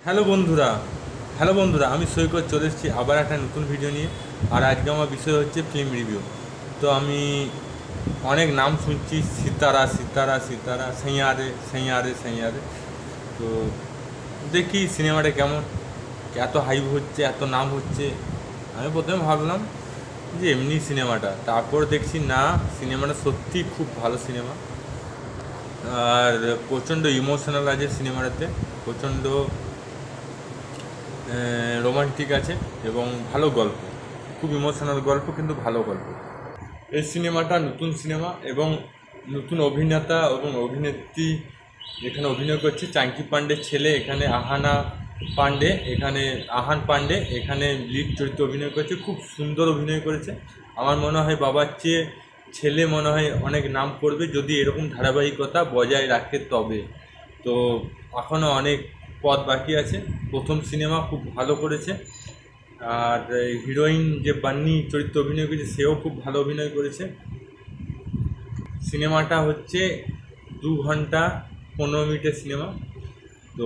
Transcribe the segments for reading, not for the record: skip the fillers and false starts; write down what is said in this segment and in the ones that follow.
Hello বন্ধুরা hello বন্ধুরা আমি সৈকত চলে এসেছি আবার একটা নতুন ভিডিও নিয়ে। আর আজকে আমার বিষয় হচ্ছে ফিল্ম রিভিউ। তো আমি অনেক নাম শুনছি, সিতারা সিতারা সিতারা, সাইয়ারে সাইয়ারে সাইয়ারে। তো দেখি সিনেমাটা কেমন, এত হাইপ হচ্ছে, এত নাম হচ্ছে। আমি প্রথমে ভাবলাম যে এমনি সিনেমাটা, তারপর দেখছি না, সিনেমাটা সত্যি খুব ভালো সিনেমা। আর প্রচণ্ড ইমোশনাল আছে সিনেমাটাতে, প্রচণ্ড রোমান্টিক আছে এবং ভালো গল্প, খুব ইমোশনাল গল্প কিন্তু ভালো গল্প। এই সিনেমাটা নতুন সিনেমা এবং নতুন অভিনেতা এবং অভিনেত্রী এখানে অভিনয় করছে। চাঙ্কি পান্ডের ছেলে এখানে আহান পান্ডে এখানে লিড চরিত্রে অভিনয় করেছে, খুব সুন্দর অভিনয় করেছে। আমার মনে হয় বাবার চেয়ে ছেলে মনে হয় অনেক নাম করবে যদি এরকম ধারাবাহিকতা বজায় রাখে তবে। তো এখনও অনেক পথ বাকি আছে। প্রথম সিনেমা খুব ভালো করেছে। আর হিরোইন যে বান্নি চরিত্রে অভিনয় করেছে সেও খুব ভালো অভিনয় করেছে। সিনেমাটা হচ্ছে 2 ঘন্টা 15 মিনিটের সিনেমা। তো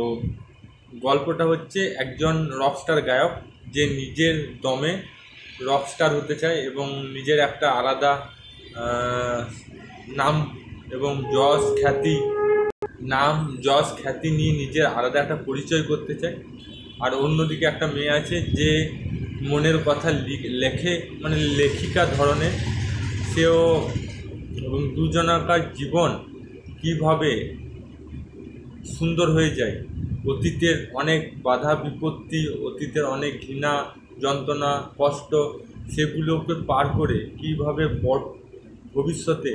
গল্পটা হচ্ছে একজন রকস্টার গায়ক যে নিজের দমে রকস্টার হতে চায় এবং নিজের একটা আলাদা আহ, নাম এবং যশ খ্যাতি নিয়ে নিজের আলাদা একটা পরিচয় করতে চায়। আর অন্যদিকে একটা মেয়ে আছে যে মনের কথা লেখে, মানে লেখিকা ধরনের সেও। এবং দুজনাকার জীবন কিভাবে সুন্দর হয়ে যায়, অতীতের অনেক বাধা বিপত্তি, অতীতের অনেক ঘৃণা, যন্ত্রণা, কষ্ট, সেগুলোকে পার করে কীভাবে ভবিষ্যতে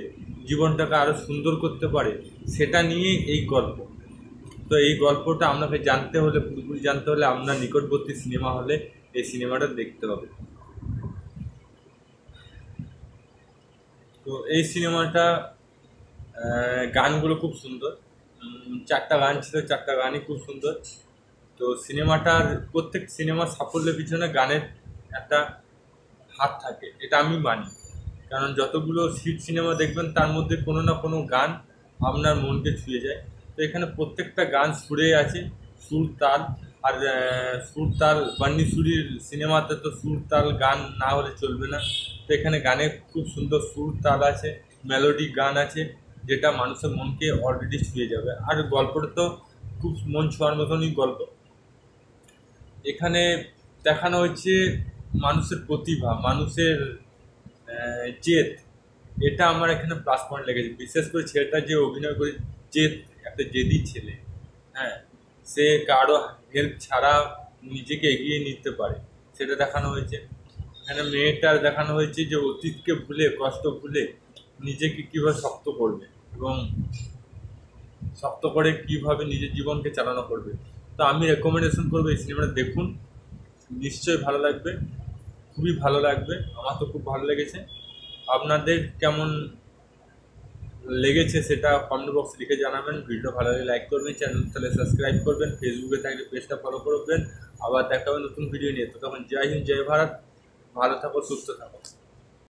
জীবনটাকে আরও সুন্দর করতে পারে, সেটা নিয়ে এই গল্প। তো এই গল্পটা আপনাকে জানতে হলে, পুরোপুরি জানতে হলে আপনার নিকটবর্তী সিনেমা হলে এই সিনেমাটা দেখতে হবে। তো এই সিনেমাটা গানগুলো খুব সুন্দর। 4টা গান ছিল, 4টা গানই খুব সুন্দর। তো সিনেমাটার প্রত্যেক সিনেমার সাফল্যের পিছনে গানের একটা হাত থাকে, এটা আমি মানি। কারণ যতগুলো হিট সিনেমা দেখবেন তার মধ্যে কোনো না কোনো গান আপনার মনকে ছুঁয়ে যায়। তো এখানে প্রত্যেকটা গান সুরে আছে, সুর তাল। আর সুর তাল, বান্নি সুরির সিনেমাতে তো সুর তাল গান না হলে চলবে না। তো এখানে গানে খুব সুন্দর সুর তাল আছে, মেলোডি গান আছে, যেটা মানুষের মনকে অলরেডি ছুঁয়ে যাবে। আর গল্পটা তো খুব মন ছোঁয়ার মতনই গল্প। এখানে দেখানো হচ্ছে মানুষের প্রতিভা, মানুষের জেদ। এটা আমার এখানে প্লাস পয়েন্ট লেগেছে, বিশেষ করে ছেলেটা যে অভিনয় করে, জেদ, একটা জেদি ছেলে। হ্যাঁ, সে কারো হেল্প ছাড়া নিজেকে এগিয়ে নিতে পারে, সেটা দেখানো হয়েছে। এখানে মেয়েটার দেখানো হয়েছে যে অতীতকে ভুলে, কষ্ট ভুলে নিজেকে কীভাবে শক্ত করবে এবং শক্ত করে কীভাবে নিজের জীবনকে চালনা করবে। তো আমি রেকমেন্ডেশন করবো এই সিনেমাটা দেখুন, নিশ্চয়ই ভালো লাগবে, খুবই ভালো লাগবে। আমার তো খুব ভালো লেগেছে। আপনাদের কেমন লেগেছে সেটা কমেন্ট বক্সে লিখে জানাবেন। ভিডিও ভালো লাগলে লাইক করবেন, চ্যানেল তাহলে সাবস্ক্রাইব করবেন, ফেসবুকে থাকলে পেজটা ফলো করবেন। আবার দেখা হবে নতুন ভিডিও নিয়ে। তো তখন জয় হিন্দ, জয় ভারত, ভালো থাকো, সুস্থ থাকো।